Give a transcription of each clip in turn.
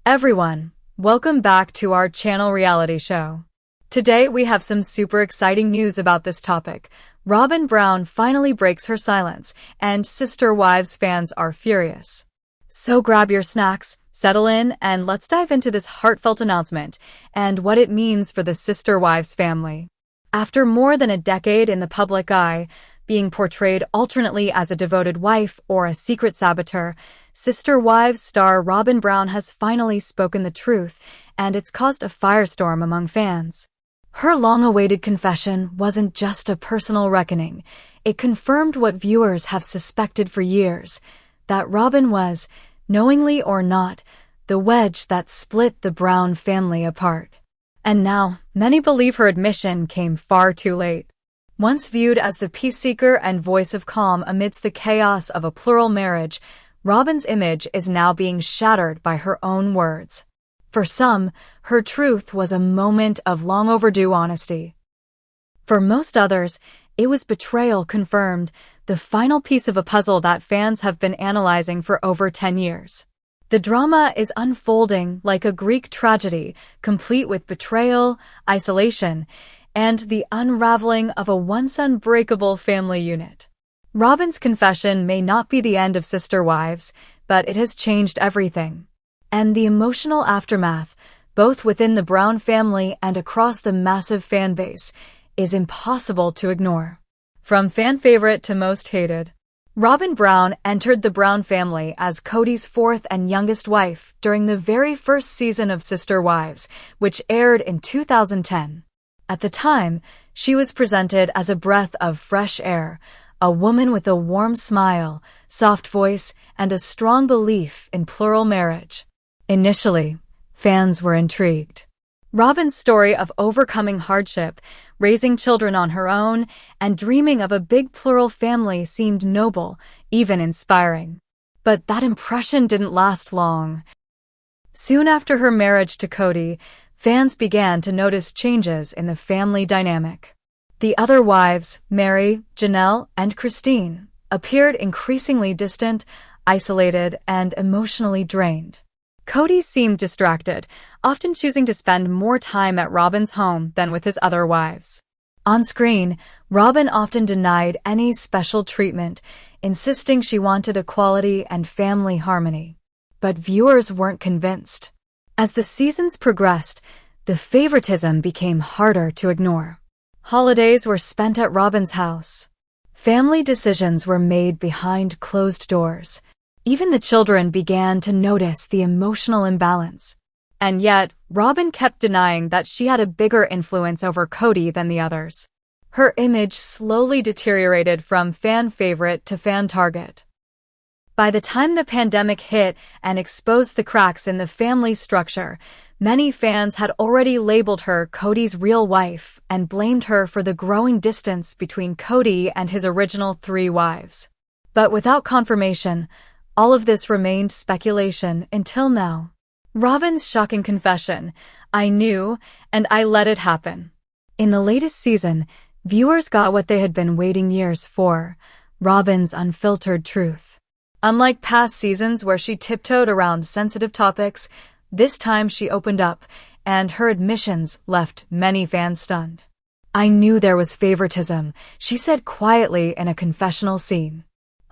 Everyone, welcome back to our channel reality show. Today we have some super exciting news about this topic. Robyn Brown finally breaks her silence, and Sister Wives fans are furious. So grab your snacks, settle in, and let's dive into this heartfelt announcement and what it means for the Sister Wives family. After more than a decade in the public eye, being portrayed alternately as a devoted wife or a secret saboteur, Sister Wives star Robyn Brown has finally spoken the truth, and it's caused a firestorm among fans. Her long-awaited confession wasn't just a personal reckoning. It confirmed what viewers have suspected for years, that Robyn was, knowingly or not, the wedge that split the Brown family apart. And now, many believe her admission came far too late. Once viewed as the peace-seeker and voice of calm amidst the chaos of a plural marriage, Robyn's image is now being shattered by her own words. For some, her truth was a moment of long-overdue honesty. For most others, it was betrayal confirmed, the final piece of a puzzle that fans have been analyzing for over 10 years. The drama is unfolding like a Greek tragedy, complete with betrayal, isolation, and the unraveling of a once unbreakable family unit. Robyn's confession may not be the end of Sister Wives, but it has changed everything. And the emotional aftermath, both within the Brown family and across the massive fan base, is impossible to ignore. From fan favorite to most hated, Robyn Brown entered the Brown family as Cody's fourth and youngest wife during the very first season of Sister Wives, which aired in 2010. At the time, she was presented as a breath of fresh air, a woman with a warm smile, soft voice, and a strong belief in plural marriage. Initially, fans were intrigued. Robyn's story of overcoming hardship, raising children on her own, and dreaming of a big plural family seemed noble, even inspiring. But that impression didn't last long. Soon after her marriage to Cody, fans began to notice changes in the family dynamic. The other wives, Mary, Janelle, and Christine, appeared increasingly distant, isolated, and emotionally drained. Cody seemed distracted, often choosing to spend more time at Robyn's home than with his other wives. On screen, Robyn often denied any special treatment, insisting she wanted equality and family harmony. But viewers weren't convinced. As the seasons progressed, the favoritism became harder to ignore. Holidays were spent at Robyn's house. Family decisions were made behind closed doors. Even the children began to notice the emotional imbalance. And yet, Robyn kept denying that she had a bigger influence over Cody than the others. Her image slowly deteriorated from fan favorite to fan target. By the time the pandemic hit and exposed the cracks in the family structure, many fans had already labeled her Cody's real wife and blamed her for the growing distance between Cody and his original 3 wives. But without confirmation, all of this remained speculation until now. Robyn's shocking confession, "I knew, and I let it happen." In the latest season, viewers got what they had been waiting years for, Robyn's unfiltered truth. Unlike past seasons where she tiptoed around sensitive topics, this time she opened up, and her admissions left many fans stunned. "I knew there was favoritism," she said quietly in a confessional scene.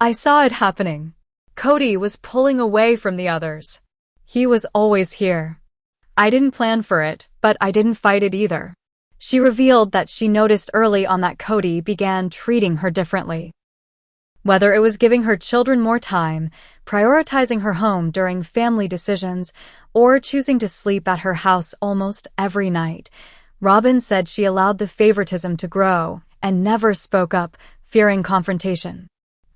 "I saw it happening. Cody was pulling away from the others. He was always here. I didn't plan for it, but I didn't fight it either." She revealed that she noticed early on that Cody began treating her differently. Whether it was giving her children more time, prioritizing her home during family decisions, or choosing to sleep at her house almost every night, Robyn said she allowed the favoritism to grow and never spoke up, fearing confrontation.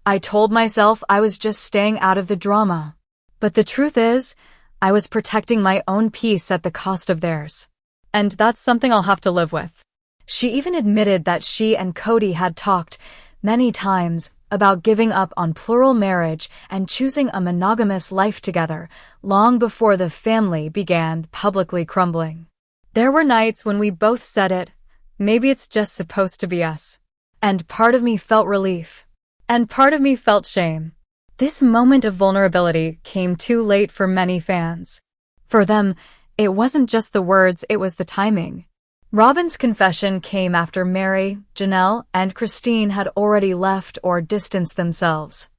"I told myself I was just staying out of the drama. But the truth is, I was protecting my own peace at the cost of theirs. And that's something I'll have to live with." She even admitted that she and Cody had talked many times about giving up on plural marriage and choosing a monogamous life together, long before the family began publicly crumbling. "There were nights when we both said it, maybe it's just supposed to be us. And part of me felt relief. And part of me felt shame." This moment of vulnerability came too late for many fans. For them, it wasn't just the words, it was the timing. Robyn's confession came after Mary, Janelle, and Christine had already left or distanced themselves.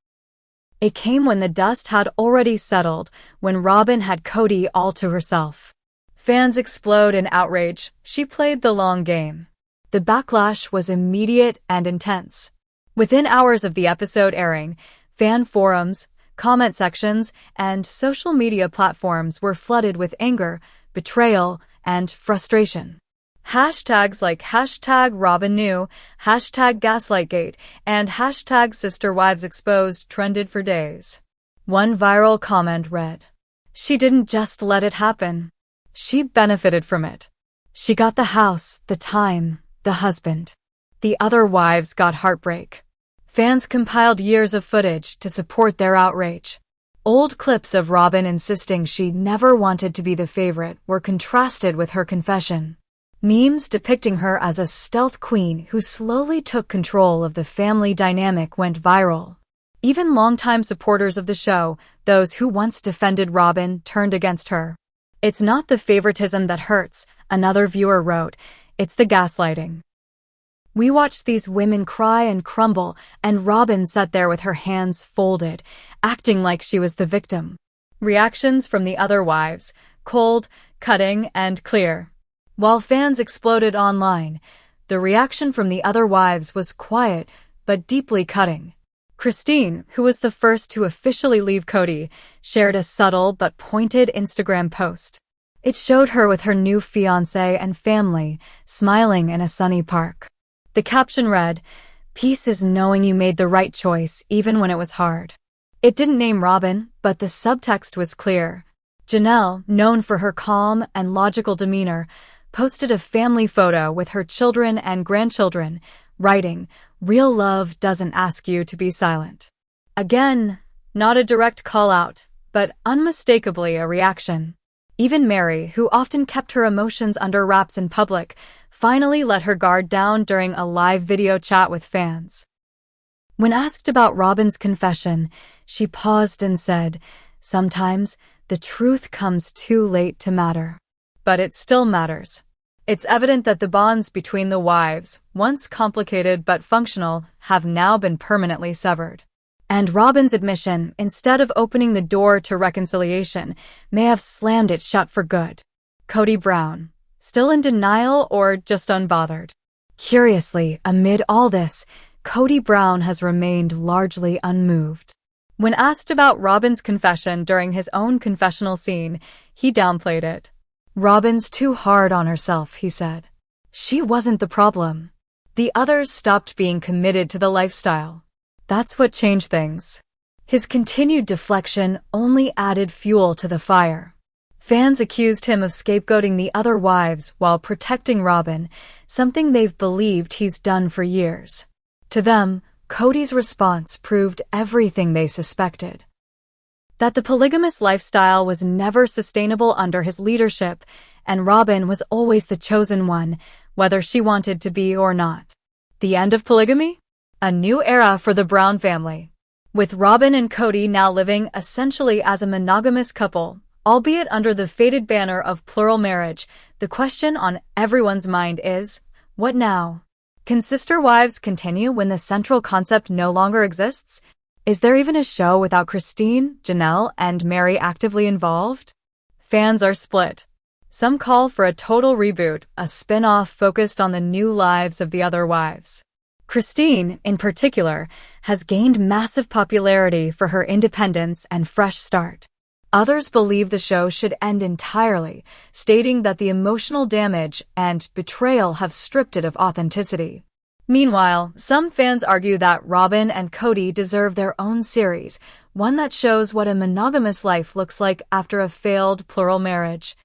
It came when the dust had already settled, when Robyn had Cody all to herself. Fans explode in outrage. She played the long game. The backlash was immediate and intense. Within hours of the episode airing, fan forums, comment sections, and social media platforms were flooded with anger, betrayal, and frustration. Hashtags like #RobynKnew, #GaslightGate, and #SisterWivesExposed trended for days. One viral comment read, "She didn't just let it happen. She benefited from it. She got the house, the time, the husband. The other wives got heartbreak." Fans compiled years of footage to support their outrage. Old clips of Robyn insisting she never wanted to be the favorite were contrasted with her confession. Memes depicting her as a stealth queen who slowly took control of the family dynamic went viral. Even longtime supporters of the show, those who once defended Robyn, turned against her. "It's not the favoritism that hurts," another viewer wrote, "it's the gaslighting." "We watched these women cry and crumble, and Robyn sat there with her hands folded, acting like she was the victim." Reactions from the other wives, cold, cutting, and clear. While fans exploded online, the reaction from the other wives was quiet but deeply cutting. Christine, who was the first to officially leave Cody, shared a subtle but pointed Instagram post. It showed her with her new fiancé and family, smiling in a sunny park. The caption read, "Peace is knowing you made the right choice even when it was hard." It didn't name Robyn, but the subtext was clear. Janelle, known for her calm and logical demeanor, posted a family photo with her children and grandchildren, writing, "Real love doesn't ask you to be silent." Again, not a direct call-out, but unmistakably a reaction. Even Mary, who often kept her emotions under wraps in public, finally let her guard down during a live video chat with fans. When asked about Robyn's confession, she paused and said, "Sometimes the truth comes too late to matter. But it still matters." It's evident that the bonds between the wives, once complicated but functional, have now been permanently severed. And Robyn's admission, instead of opening the door to reconciliation, may have slammed it shut for good. Cody Brown, still in denial or just unbothered? Curiously, amid all this, Cody Brown has remained largely unmoved. When asked about Robyn's confession during his own confessional scene, he downplayed it. "Robyn's too hard on herself," he said. "She wasn't the problem. The others stopped being committed to the lifestyle. That's what changed things." His continued deflection only added fuel to the fire. Fans accused him of scapegoating the other wives while protecting Robyn, something they've believed he's done for years. To them, Cody's response proved everything they suspected. That the polygamous lifestyle was never sustainable under his leadership, and Robyn was always the chosen one, whether she wanted to be or not. The end of polygamy? A new era for the Brown family. With Robyn and Cody now living essentially as a monogamous couple, albeit under the faded banner of plural marriage, the question on everyone's mind is, what now? Can sister wives continue when the central concept no longer exists? Is there even a show without Christine, Janelle, and Mary actively involved? Fans are split. Some call for a total reboot, a spin-off focused on the new lives of the other wives. Christine, in particular, has gained massive popularity for her independence and fresh start. Others believe the show should end entirely, stating that the emotional damage and betrayal have stripped it of authenticity. Meanwhile, some fans argue that Robyn and Cody deserve their own series, one that shows what a monogamous life looks like after a failed plural marriage.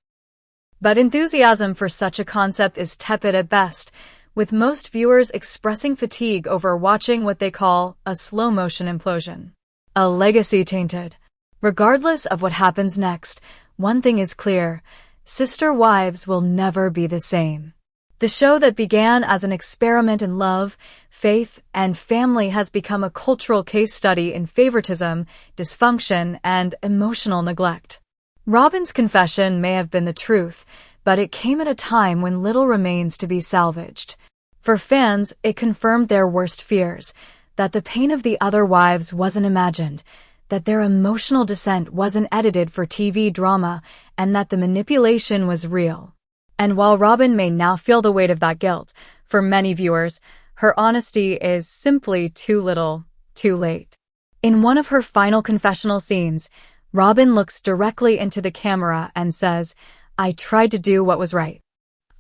But enthusiasm for such a concept is tepid at best, with most viewers expressing fatigue over watching what they call a slow-motion implosion. A legacy tainted. Regardless of what happens next, one thing is clear: Sister Wives will never be the same. The show that began as an experiment in love, faith, and family has become a cultural case study in favoritism, dysfunction, and emotional neglect. Robyn's confession may have been the truth, but it came at a time when little remains to be salvaged. For fans, it confirmed their worst fears, that the pain of the other wives wasn't imagined, that their emotional descent wasn't edited for TV drama, and that the manipulation was real. And while Robyn may now feel the weight of that guilt, for many viewers, her honesty is simply too little, too late. In one of her final confessional scenes, Robyn looks directly into the camera and says, "I tried to do what was right.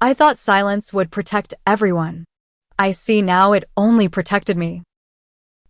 I thought silence would protect everyone. I see now it only protected me."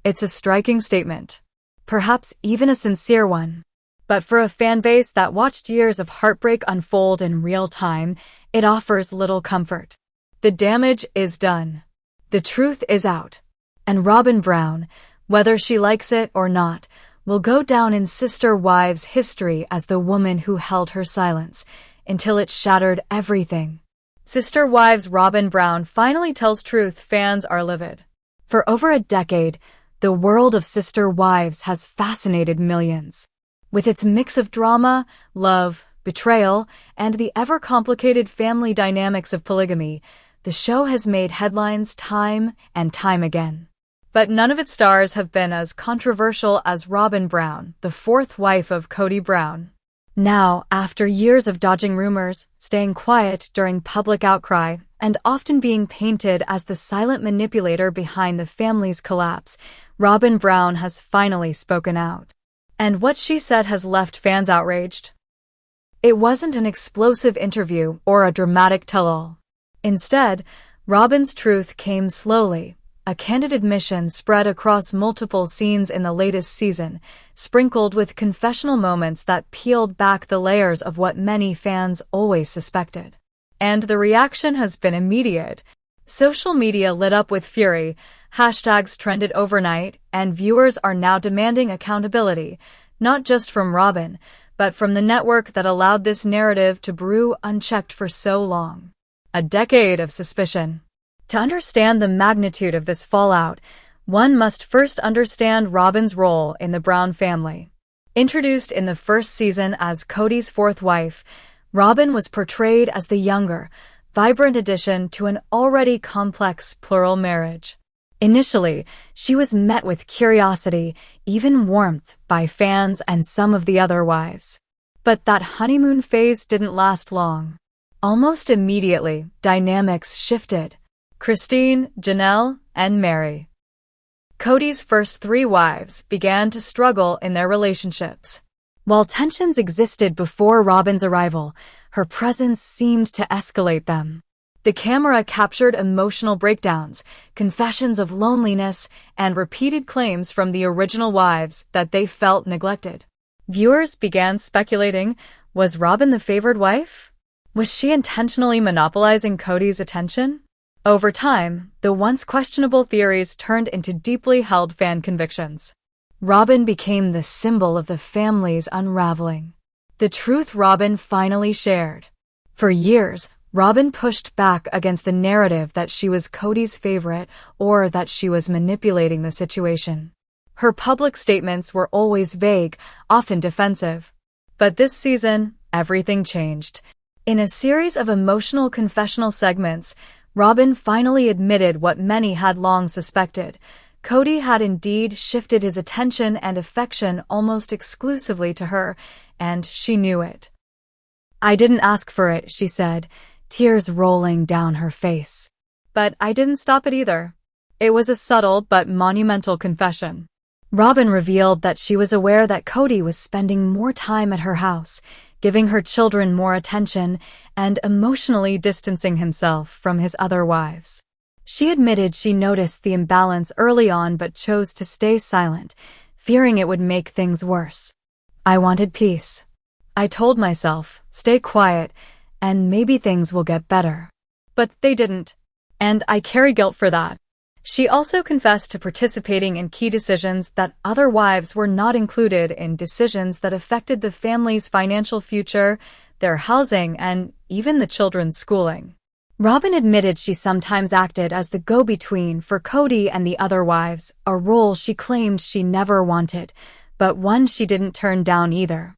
It's a striking statement, perhaps even a sincere one. But for a fanbase that watched years of heartbreak unfold in real time, it offers little comfort. The damage is done. The truth is out. And Robyn Brown, whether she likes it or not, will go down in Sister Wives history as the woman who held her silence until it shattered everything. Sister Wives Robyn Brown finally tells truth fans are livid. For over a decade, the world of Sister Wives has fascinated millions. With its mix of drama, love, betrayal, and the ever-complicated family dynamics of polygamy, the show has made headlines time and time again. But none of its stars have been as controversial as Robyn Brown, the fourth wife of Kody Brown. Now, after years of dodging rumors, staying quiet during public outcry, and often being painted as the silent manipulator behind the family's collapse, Robyn Brown has finally spoken out. And what she said has left fans outraged. It wasn't an explosive interview or a dramatic tell-all. Instead, Robyn's truth came slowly, a candid admission spread across multiple scenes in the latest season, sprinkled with confessional moments that peeled back the layers of what many fans always suspected. And the reaction has been immediate. Social media lit up with fury, hashtags trended overnight, and viewers are now demanding accountability, not just from Robyn, but from the network that allowed this narrative to brew unchecked for so long. A decade of suspicion. To understand the magnitude of this fallout, one must first understand Robyn's role in the Brown family. Introduced in the first season as Kody's fourth wife, Robyn was portrayed as the younger, vibrant addition to an already complex plural marriage. Initially, she was met with curiosity, even warmth, by fans and some of the other wives. But that honeymoon phase didn't last long. Almost immediately, dynamics shifted. Christine, Janelle, and Mary. Kody's first three wives began to struggle in their relationships. While tensions existed before Robyn's arrival, her presence seemed to escalate them. The camera captured emotional breakdowns, confessions of loneliness, and repeated claims from the original wives that they felt neglected. Viewers began speculating, was Robyn the favored wife? Was she intentionally monopolizing Kody's attention? Over time, the once questionable theories turned into deeply held fan convictions. Robyn became the symbol of the family's unraveling. The truth Robyn finally shared. For years, Robyn pushed back against the narrative that she was Kody's favorite or that she was manipulating the situation. Her public statements were always vague, often defensive. But this season, everything changed. In a series of emotional confessional segments, Robyn finally admitted what many had long suspected. Kody had indeed shifted his attention and affection almost exclusively to her, and she knew it. "I didn't ask for it," she said, tears rolling down her face. But I didn't stop it either. It was a subtle but monumental confession. Robyn revealed that she was aware that Kody was spending more time at her house, giving her children more attention, and emotionally distancing himself from his other wives. She admitted she noticed the imbalance early on but chose to stay silent, fearing it would make things worse. "I wanted peace. I told myself, stay quiet, and maybe things will get better. But they didn't. And I carry guilt for that." She also confessed to participating in key decisions that other wives were not included in, decisions that affected the family's financial future, their housing, and even the children's schooling. Robyn admitted she sometimes acted as the go-between for Kody and the other wives, a role she claimed she never wanted, but one she didn't turn down either.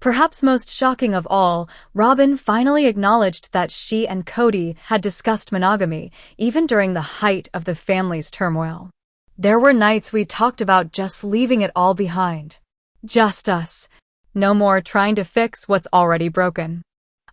Perhaps most shocking of all, Robyn finally acknowledged that she and Cody had discussed monogamy, even during the height of the family's turmoil. "There were nights we talked about just leaving it all behind. Just us. No more trying to fix what's already broken."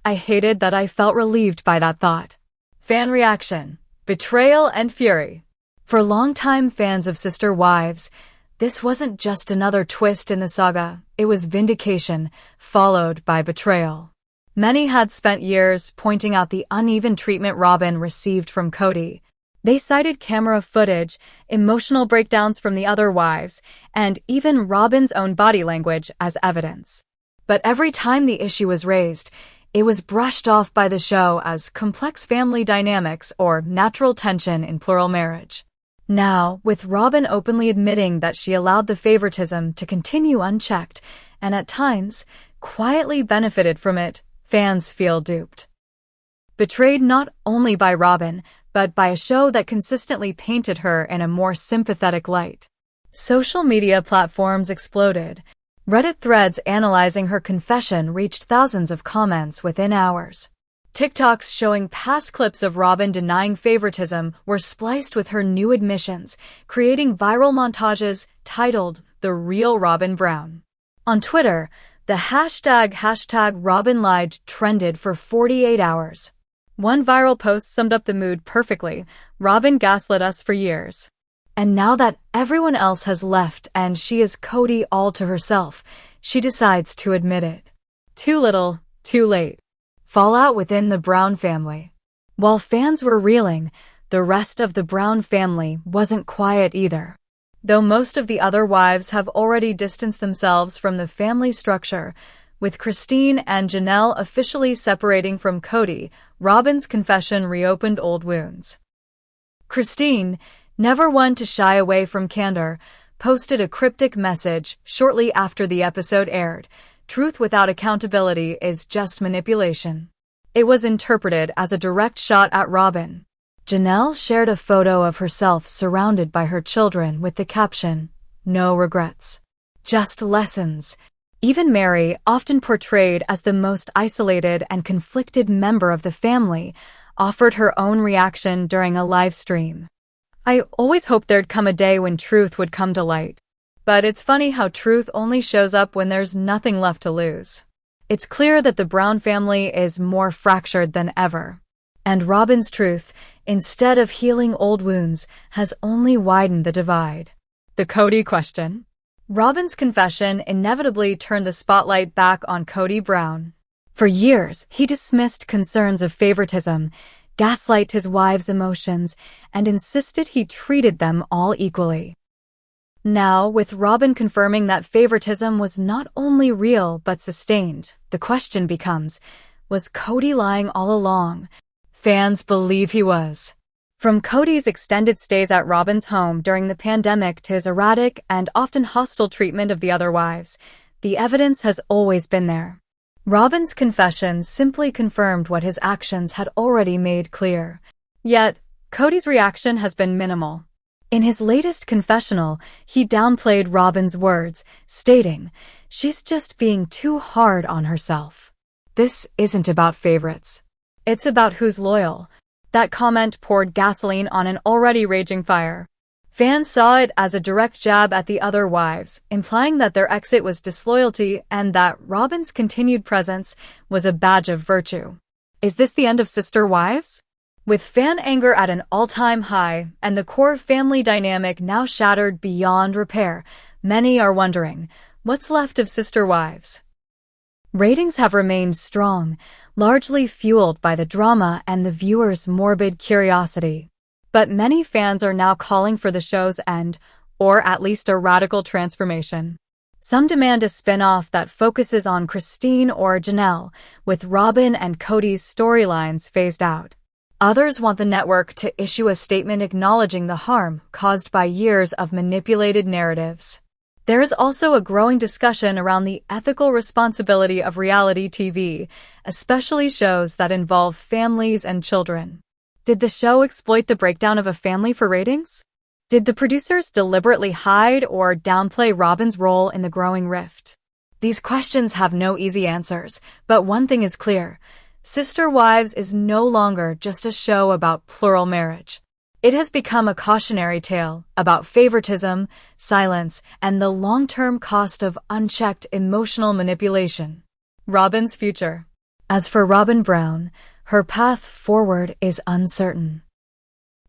I hated that I felt relieved by that thought. Fan reaction: betrayal and fury. For longtime fans of Sister Wives, this wasn't just another twist in the saga, it was vindication, followed by betrayal. Many had spent years pointing out the uneven treatment Robyn received from Cody. They cited camera footage, emotional breakdowns from the other wives, and even Robyn's own body language as evidence. But every time the issue was raised, it was brushed off by the show as complex family dynamics or natural tension in plural marriage. Now, with Robyn openly admitting that she allowed the favoritism to continue unchecked, and at times, quietly benefited from it, fans feel duped. Betrayed not only by Robyn, but by a show that consistently painted her in a more sympathetic light. Social media platforms exploded. Reddit threads analyzing her confession reached thousands of comments within hours. TikToks showing past clips of Robyn denying favoritism were spliced with her new admissions, creating viral montages titled "The Real Robyn Brown." On Twitter, the hashtag #RobynLied trended for 48 hours. One viral post summed up the mood perfectly: "Robyn gaslit us for years. And now that everyone else has left and she is Cody all to herself, she decides to admit it. Too little, too late." Fallout within the Brown family. While fans were reeling, the rest of the Brown family wasn't quiet either. Though most of the other wives have already distanced themselves from the family structure, with Christine and Janelle officially separating from Cody, Robyn's confession reopened old wounds. Christine, never one to shy away from candor, posted a cryptic message shortly after the episode aired: "Truth without accountability is just manipulation." It was interpreted as a direct shot at Robyn. Janelle shared a photo of herself surrounded by her children with the caption, "No regrets. Just lessons." Even Mary, often portrayed as the most isolated and conflicted member of the family, offered her own reaction during a live stream. "I always hoped there'd come a day when truth would come to light. But it's funny how truth only shows up when there's nothing left to lose." It's clear that the Brown family is more fractured than ever. And Robyn's truth, instead of healing old wounds, has only widened the divide. The Cody question. Robyn's confession inevitably turned the spotlight back on Cody Brown. For years, he dismissed concerns of favoritism, gaslighted his wives' emotions, and insisted he treated them all equally. Now, with Robyn confirming that favoritism was not only real but sustained, the question becomes, was Cody lying all along? Fans believe he was. From Cody's extended stays at Robyn's home during the pandemic to his erratic and often hostile treatment of the other wives, the evidence has always been there. Robyn's confession simply confirmed what his actions had already made clear. Yet, Cody's reaction has been minimal. In his latest confessional, he downplayed Robyn's words, stating, "She's just being too hard on herself. This isn't about favorites. It's about who's loyal." That comment poured gasoline on an already raging fire. Fans saw it as a direct jab at the other wives, implying that their exit was disloyalty and that Robyn's continued presence was a badge of virtue. Is this the end of Sister Wives? With fan anger at an all-time high and the core family dynamic now shattered beyond repair, many are wondering, what's left of Sister Wives? Ratings have remained strong, largely fueled by the drama and the viewers' morbid curiosity. But many fans are now calling for the show's end, or at least a radical transformation. Some demand a spin-off that focuses on Christine or Janelle, with Robyn and Cody's storylines phased out. Others want the network to issue a statement acknowledging the harm caused by years of manipulated narratives. There is also a growing discussion around the ethical responsibility of reality TV, especially shows that involve families and children. Did the show exploit the breakdown of a family for ratings? Did the producers deliberately hide or downplay Robyn's role in the growing rift? These questions have no easy answers, but one thing is clear. Sister Wives is no longer just a show about plural marriage. It has become a cautionary tale about favoritism, silence, and the long-term cost of unchecked emotional manipulation. Robyn's future. As for Robyn Brown, her path forward is uncertain.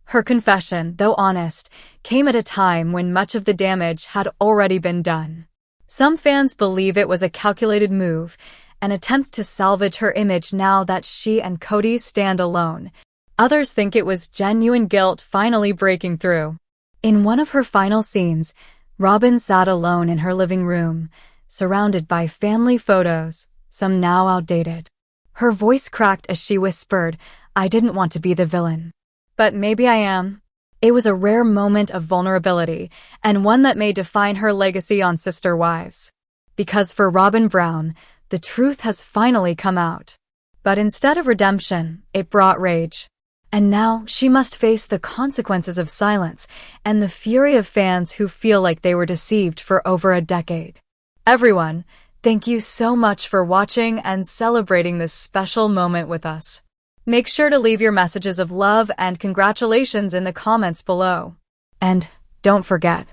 Her confession, though honest, came at a time when much of the damage had already been done. Some fans believe it was a calculated move, an attempt to salvage her image now that she and Cody stand alone. Others think it was genuine guilt finally breaking through. In one of her final scenes, Robyn sat alone in her living room, surrounded by family photos, some now outdated. Her voice cracked as she whispered, "I didn't want to be the villain. But maybe I am." It was a rare moment of vulnerability, and one that may define her legacy on Sister Wives. Because for Robyn Brown, the truth has finally come out. But instead of redemption, it brought rage. And now she must face the consequences of silence and the fury of fans who feel like they were deceived for over a decade. Everyone, thank you so much for watching and celebrating this special moment with us. Make sure to leave your messages of love and congratulations in the comments below. And don't forget,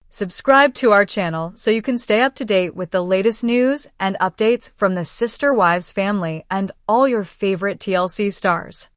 subscribe to our channel so you can stay up to date with the latest news and updates from the Sister Wives family and all your favorite TLC stars.